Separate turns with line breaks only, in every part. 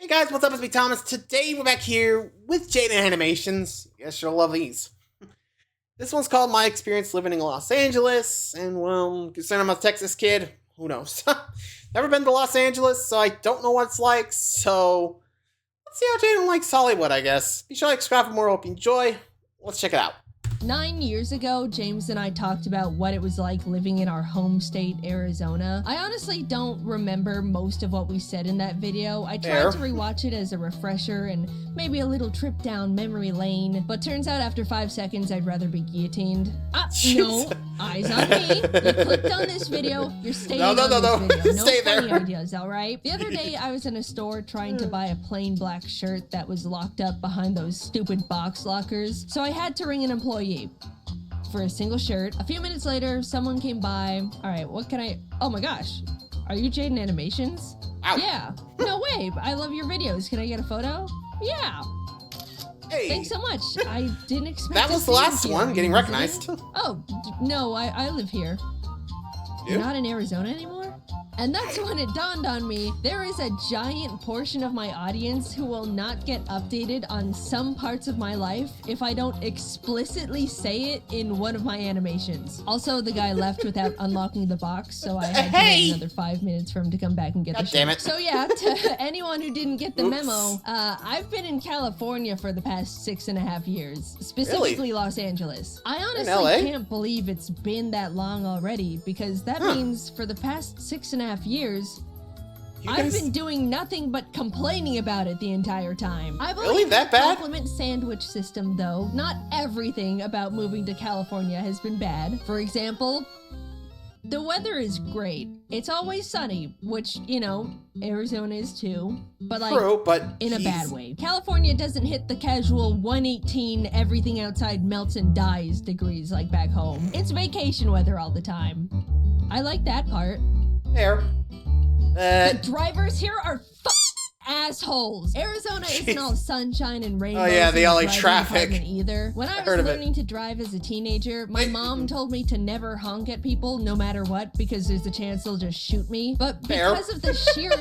Hey guys, what's up? It's me, Thomas. Today we're back here with Jaiden Animations. Yes, you'll love these. This one's called My Experience Living in Los Angeles, and well, considering I'm a Texas kid, who knows? Never been to Los Angeles, so I don't know what it's like, so let's see how Jaiden likes Hollywood, I guess. Be sure to subscribe for more, hope you enjoy. Let's check it out.
9 years ago, James and I talked about what it was like living in our home state, Arizona. I honestly don't remember most of what we said in that video. I tried to rewatch it as a refresher and maybe a little trip down memory lane, but turns out after 5 seconds I'd rather be guillotined. No, eyes on me. You clicked on this video, you're staying on this video. No
Stay
funny
there.
ideas, alright? The other day I was in a store trying to buy a plain black shirt that was locked up behind those stupid box lockers, so I had to ring an employee for a single shirt. A few minutes later, someone came by. All right, what can I... Oh my gosh. Are you Jaiden Animations?
Ow.
Yeah. No way. I love your videos. Can I get a photo? Yeah.
Hey.
Thanks so much. I didn't expect
That
to
was the
see
last
you here.
one, getting recognized.
Oh, no, I live here. You're not in Arizona anymore? And that's when it dawned on me, there is a giant portion of my audience who will not get updated on some parts of my life if I don't explicitly say it in one of my animations. Also, the guy left without unlocking the box, so I had to wait another 5 minutes for him to come back and get the
damn
shit.
it.
So yeah, to anyone who didn't get the memo, I've been in California for the past 6.5 years, specifically Los Angeles. I honestly can't believe it's been that long already, because that means for the past 6.5 years, I've been doing nothing but complaining about it the entire time. I believe
that bad?
Compliment sandwich system, though. Not everything about moving to California has been bad. For example, the weather is great. It's always sunny, which, you know, Arizona is too. But like, in a bad way. California doesn't hit the casual 118 everything outside melts and dies degrees like back home. It's vacation weather all the time. I like that part.
Fair.
The drivers here are assholes. Arizona isn't all sunshine and rainbows.
Oh yeah, the LA
driving
traffic.
department either. When I was learning to drive as a teenager, my mom told me to never honk at people no matter what, because there's a chance they'll just shoot me. But because of the sheer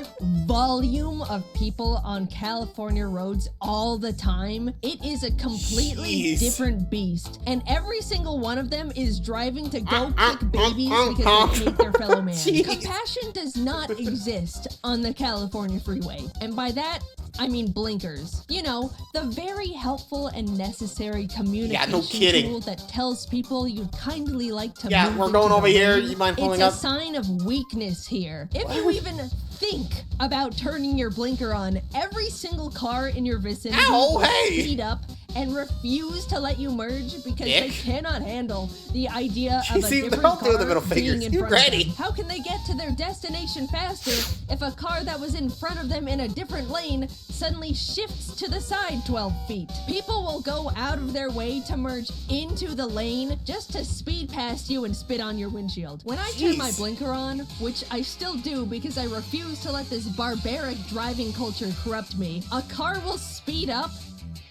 volume of people on California roads all the time, it is a completely different beast. And every single one of them is driving to go kick babies because they hate their fellow man. Compassion does not exist on the California freeway. And by that, I mean blinkers. You know, the very helpful and necessary communication tool that tells people you'd kindly like to move
we're going over here. You mind pulling up?
It's a sign of weakness here. If you even think about turning your blinker on, every single car in your vicinity will speed up and refuse to let you merge because they cannot handle the idea of a different car being in front of them. How can they get to their destination faster if a car that was in front of them in a different lane suddenly shifts to the side 12 feet? People will go out of their way to merge into the lane just to speed past you and spit on your windshield. When I turn my blinker on, which I still do because I refuse to let this barbaric driving culture corrupt me, a car will speed up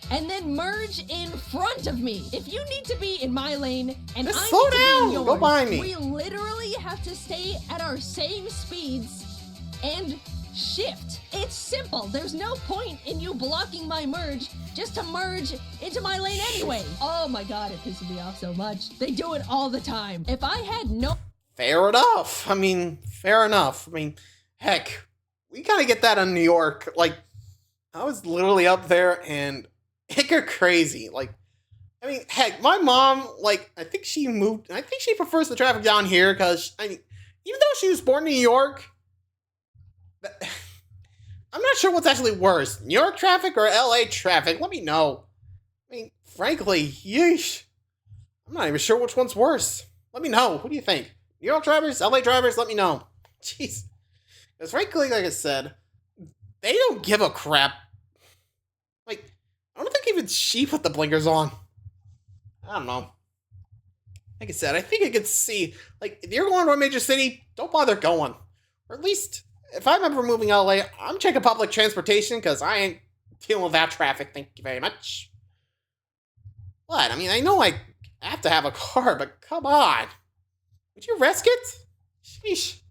and then merge in front of me. If you need to be in my lane and I need to be in yours,
go by me.
We literally have to stay at our same speeds and shift. It's simple. There's no point in you blocking my merge just to merge into my lane anyway. Oh my god, it pisses me off so much. They do it all the time. If I had no...
Fair enough. I mean, fair enough. I mean, heck, we kind of get that in New York. Like, I was literally up there and it got crazy. Like, I mean, heck, my mom, like, I think she moved, I think she prefers the traffic down here because, I mean, even though she was born in New York, I'm not sure what's actually worse, New York traffic or LA traffic. Let me know. I mean, frankly, yeesh. I'm not even sure which one's worse. Let me know. What do you think? New York drivers, LA drivers, let me know. Jeez. Because frankly, like I said, they don't give a crap. Like, I don't think even she put the blinkers on. I don't know. Like I said, I think I could see, like, if you're going to a major city, don't bother going. Or at least, if I'm ever moving to LA, I'm checking public transportation because I ain't dealing with that traffic. Thank you very much. What? I mean, I know I have to have a car, but come on. Would you risk it? Sheesh.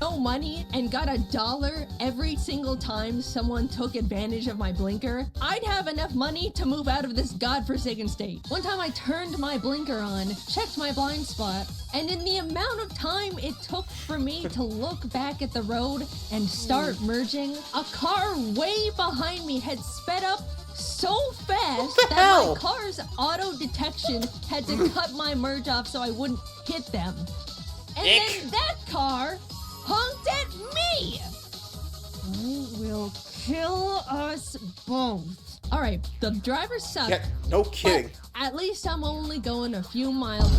no money and got $1 every single time someone took advantage of my blinker, I'd have enough money to move out of this godforsaken state. One time I turned my blinker on, checked my blind spot, and in the amount of time it took for me to look back at the road and start merging, a car way behind me had sped up so fast that my car's auto detection had to cut my merge off so I wouldn't hit them. And then that car honked at me! I will kill us both. Alright, the driver sucked.
Yeah, no kidding.
At least I'm only going a few miles.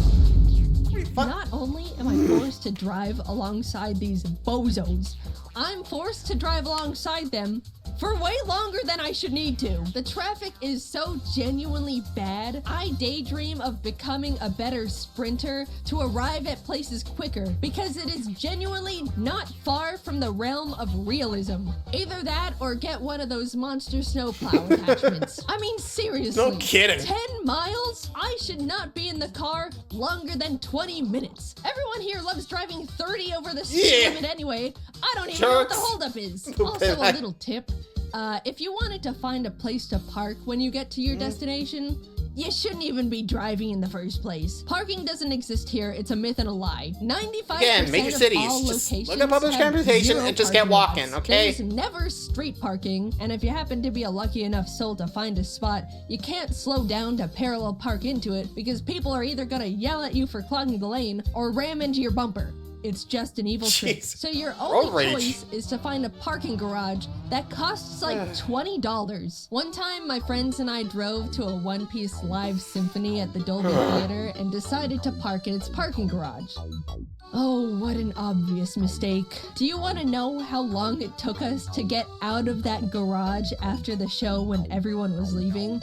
Not only am I forced to drive alongside these bozos, I'm forced to drive alongside them for way longer than I should need to. The traffic is so genuinely bad, I daydream of becoming a better sprinter to arrive at places quicker because it is genuinely not far from the realm of realism. Either that or get one of those monster snowplow attachments. I mean, seriously.
No kidding.
10 miles? I should not be in the car longer than 20 minutes. Everyone here loves driving 30 over the speed limit anyway. I don't even know what the holdup is. Also, a little tip. If you wanted to find a place to park when you get to your destination, you shouldn't even be driving in the first place. Parking doesn't exist here. It's a myth and a lie. 95%
Again, major cities.
of all
Just
locations
look up public transportation and just get walking, okay?
There's never street parking, and if you happen to be a lucky enough soul to find a spot, you can't slow down to parallel park into it because people are either gonna yell at you for clogging the lane or ram into your bumper. It's just an evil trick. So your only choice is to find a parking garage that costs like $20. One time, my friends and I drove to a one-piece live symphony at the Dolby Theater and decided to park in its parking garage. Oh, what an obvious mistake. Do you want to know how long it took us to get out of that garage after the show when everyone was leaving?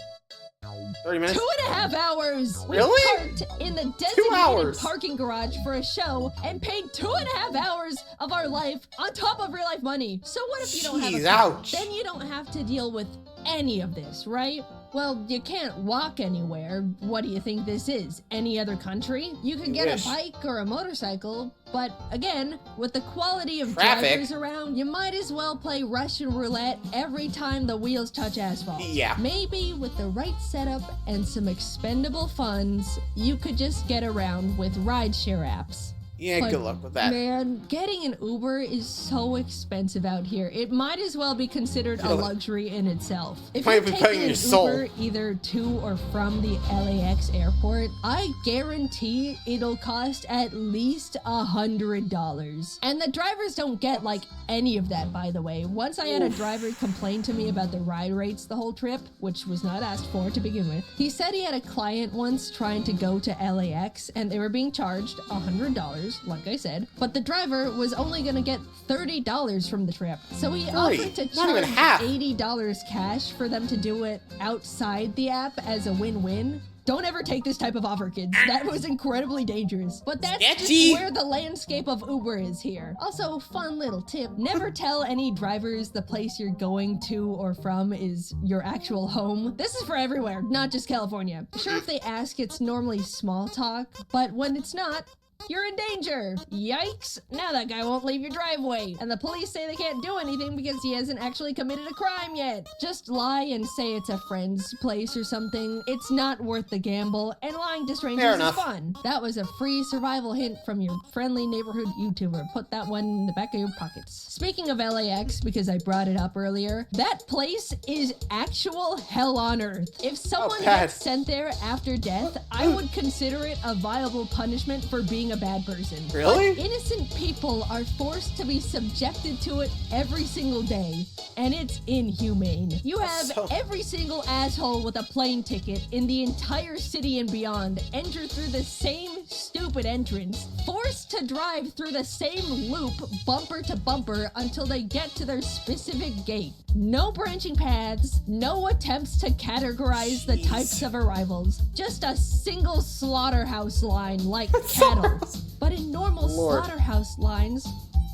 30 minutes?
2.5 hours!
Really?
We parked in the designated parking garage for a show and paid 2.5 hours of our life on top of real life money. So what if you don't have a car? Then you don't have to deal with any of this, right? Well, you can't walk anywhere. What do you think this is? Any other country? You could get a bike or a motorcycle, but again, with the quality of drivers around, you might as well play Russian roulette every time the wheels touch asphalt. Yeah. Maybe with the right setup and some expendable funds, you could just get around with rideshare apps.
Yeah, but good luck with that.
Man, getting an Uber is so expensive out here. It might as well be considered a luxury in itself. If you're taking an Uber either to or from the LAX airport, I guarantee it'll cost at least $100. And the drivers don't get like any of that, by the way. Once I had a driver complain to me about the ride rates the whole trip, which was not asked for to begin with. He said he had a client once trying to go to LAX and they were being charged $100. Like I said, but the driver was only gonna get $30 from the trip. So he offered to charge $80 cash for them to do it outside the app as a win-win. Don't ever take this type of offer, kids. That was incredibly dangerous. But that's just where the landscape of Uber is here. Also, fun little tip. Never tell any drivers the place you're going to or from is your actual home. This is for everywhere, not just California. Sure, if they ask, it's normally small talk, but when it's not, you're in danger. Yikes. Now that guy won't leave your driveway. And the police say they can't do anything because he hasn't actually committed a crime yet. Just lie and say it's a friend's place or something. It's not worth the gamble, and lying to strangers is fun. That was a free survival hint from your friendly neighborhood YouTuber. Put that one in the back of your pockets. Speaking of LAX, because I brought it up earlier, that place is actual hell on earth. If someone gets sent there after death, I would consider it a viable punishment for being a bad person. Really? But innocent people are forced to be subjected to it every single day, and it's inhumane. You have every single asshole with a plane ticket in the entire city and beyond enter through the same stupid entrance, forced to drive through the same loop bumper to bumper until they get to their specific gate. No branching paths, no attempts to categorize the types of arrivals, just a single slaughterhouse line like cattle. But in normal slaughterhouse lines,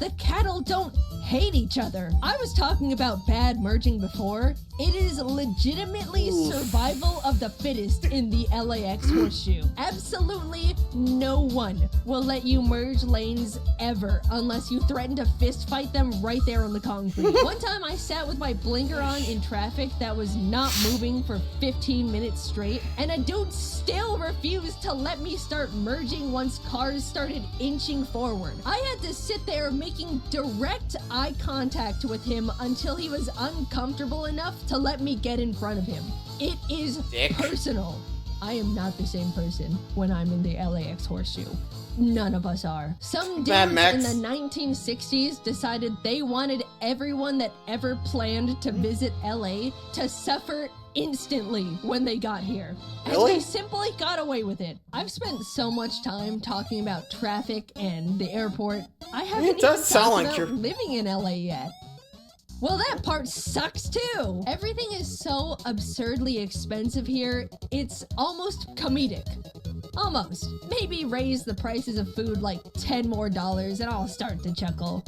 the cattle don't hate each other. I was talking about bad merging before. It is legitimately survival of the fittest in the LAX horseshoe. Absolutely no one will let you merge lanes ever unless you threaten to fist fight them right there on the concrete. One time I sat with my blinker on in traffic that was not moving for 15 minutes straight, and a dude still refused to let me start merging once cars started inching forward. I had to sit there making direct eye contact with him until he was uncomfortable enough to let me get in front of him. It is personal. I am not the same person when I'm in the LAX horseshoe. None of us are. Some dudes in the 1960s decided they wanted everyone that ever planned to visit LA to suffer instantly when they got here.
Really?
And they simply got away with it. I've spent so much time talking about traffic and the airport. I haven't even talked about living in LA yet. Well, that part sucks too. Everything is so absurdly expensive here, it's almost comedic. Almost. Maybe raise the prices of food like $10 more and I'll start to chuckle.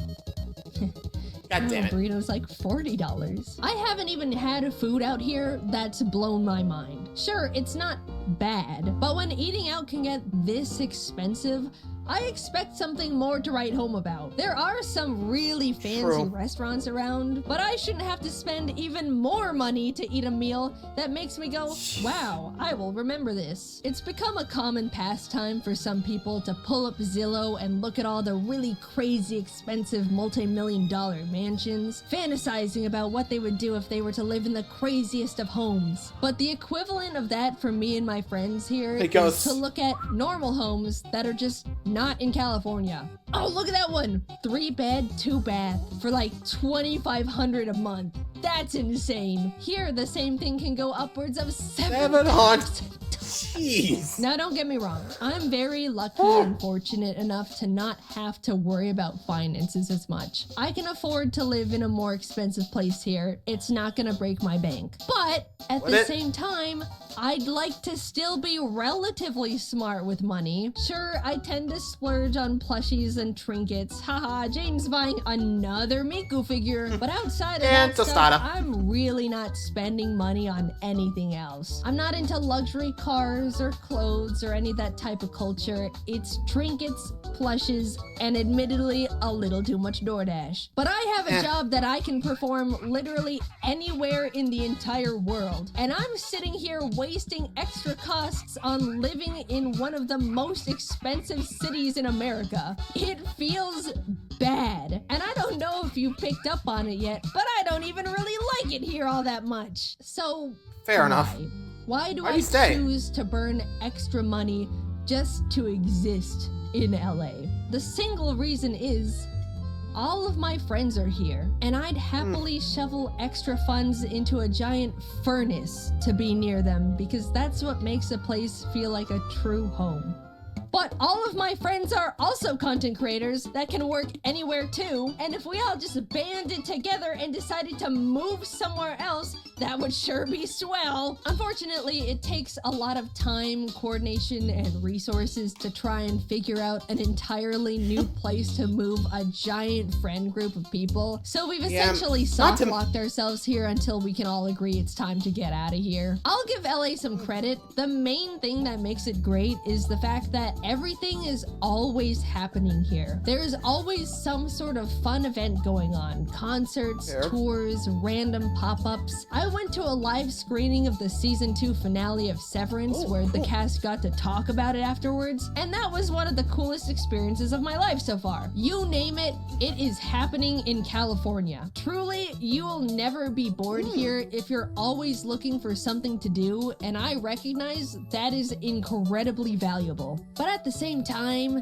God damn it.
Burrito's like $40. I haven't even had food out here that's blown my mind. Sure, it's not bad, but when eating out can get this expensive, I expect something more to write home about. There are some really fancy restaurants around, but I shouldn't have to spend even more money to eat a meal that makes me go, wow, I will remember this. It's become a common pastime for some people to pull up Zillow and look at all the really crazy expensive multi-million-dollar mansions, fantasizing about what they would do if they were to live in the craziest of homes. But the equivalent of that for me and my friends here is to look at normal homes that are just not in California. Oh, look at that one. 3-bed, 2-bath for like $2,500 a month. That's insane. Here, the same thing can go upwards of $700.
Jeez.
Now, don't get me wrong. I'm very lucky and fortunate enough to not have to worry about finances as much. I can afford to live in a more expensive place here. It's not gonna break my bank. But at the same time, I'd like to still be relatively smart with money. Sure, I tend to splurge on plushies and trinkets. Haha, Jaiden's buying another Miku figure. But outside of that stuff, I'm really not spending money on anything else. I'm not into luxury cars or clothes or any of that type of culture. It's trinkets, plushes, and admittedly a little too much DoorDash. But I have a job that I can perform literally anywhere in the entire world. And I'm sitting here wasting extra costs on living in one of the most expensive cities in America. It feels bad. And I don't know if you picked up on it yet, but I don't even really like it here all that much. So,
fair enough.
Why do I choose to burn extra money just to exist in LA? The single reason is all of my friends are here, and I'd happily shovel extra funds into a giant furnace to be near them because that's what makes a place feel like a true home. But all of my friends are also content creators that can work anywhere too, and if we all just banded together and decided to move somewhere else, that would sure be swell. Unfortunately, it takes a lot of time, coordination, and resources to try and figure out an entirely new place to move a giant friend group of people. So we've essentially soft-locked ourselves here until we can all agree it's time to get out of here. I'll give LA some credit. The main thing that makes it great is the fact that everything is always happening here. There's always some sort of fun event going on. Concerts, tours, random pop-ups. I went to a live screening of the season 2 finale of Severance where the cast got to talk about it afterwards, and that was one of the coolest experiences of my life so far. You name it, it is happening in California. Truly, you will never be bored here if you're always looking for something to do, and I recognize that is incredibly valuable. But at the same time,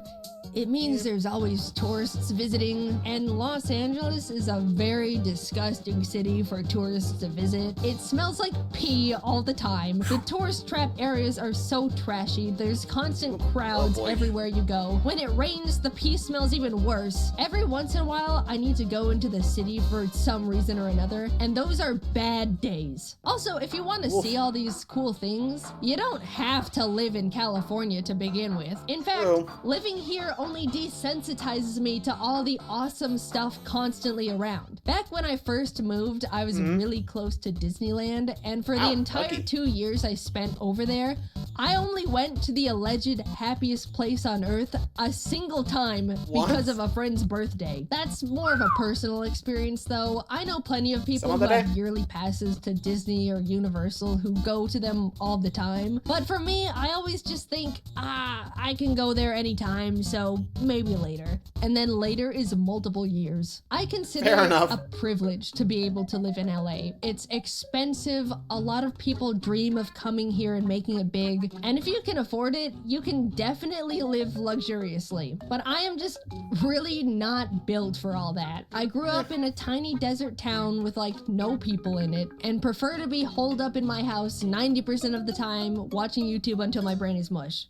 it means there's always tourists visiting, and Los Angeles is a very disgusting city for tourists to visit. It smells like pee all the time. The tourist trap areas are so trashy. There's constant crowds everywhere you go. When it rains, the pee smells even worse. Every once in a while, I need to go into the city for some reason or another, and those are bad days. Also, if you want to see all these cool things, you don't have to live in California to begin with. In fact, living here only desensitizes me to all the awesome stuff constantly around. Back when I first moved, I was really close to Disneyland, and for the entire 2 years I spent over there, I only went to the alleged happiest place on earth a single time because of a friend's birthday. That's more of a personal experience though. I know plenty of people who have yearly passes to Disney or Universal who go to them all the time. But for me, I always just think, I can go there anytime, so maybe later. And then later is multiple years. I consider it a privilege to be able to live in LA. It's expensive. A lot of people dream of coming here and making it big. And if you can afford it, you can definitely live luxuriously. But I am just really not built for all that. I grew up in a tiny desert town with like no people in it and prefer to be holed up in my house 90% of the time watching YouTube until my brain is mush.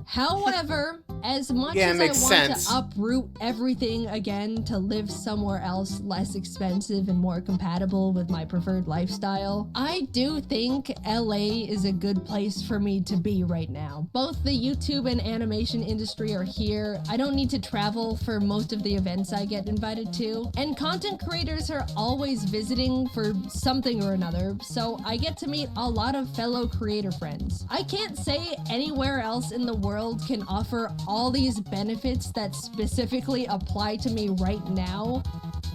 However, as much as I want to uproot everything again to live somewhere else less expensive and more compatible with my preferred lifestyle, I do think LA is a good place for me to be right now. Both the YouTube and animation industry are here. I don't need to travel for most of the events I get invited to, and content creators are always visiting for something or another, so I get to meet a lot of fellow creator friends. I can't say anywhere else in the world can offer all these benefits that specifically apply to me right now,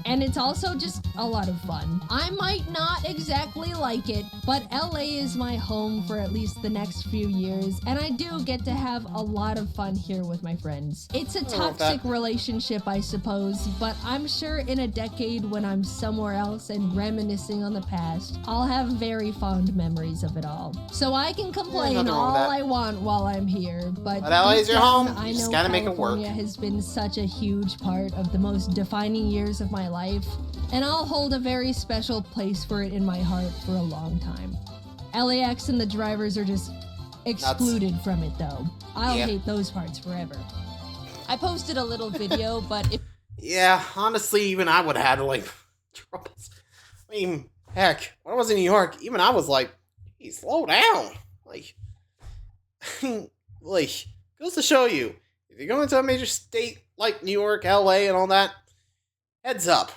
and it's also just a lot of fun. I might not exactly like it, but LA is my home for at least the next few years, and I do get to have a lot of fun here with my friends. It's a toxic relationship, I suppose, but I'm sure in a decade when I'm somewhere else and reminiscing on the past, I'll have very fond memories of it all. So I can complain all I want while I'm here, but
LA is your home.
I
You
know
just gotta make it work.
California has been such a huge part of the most defining years of my life, and I'll hold a very special place for it in my heart for a long time. LAX and the drivers are just excluded from it though. I'll hate those parts forever. I posted a little video, but if
honestly, even I would have had like troubles. I mean, heck, when I was in New York, even I was like, hey, slow down. Like, goes to show you, if you're going to a major state like New York, LA, and all that, heads up.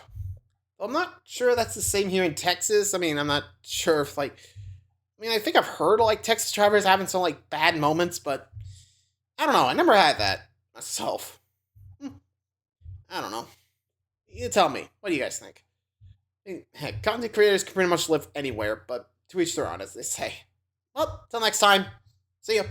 I'm not sure that's the same here in Texas. I mean, I'm not sure if, I think I've heard of, Texas drivers having some, bad moments, but I don't know. I never had that myself. I don't know. You tell me. What do you guys think? I mean, heck, content creators can pretty much live anywhere, but to each their own, as they say. Well, till next time. See ya.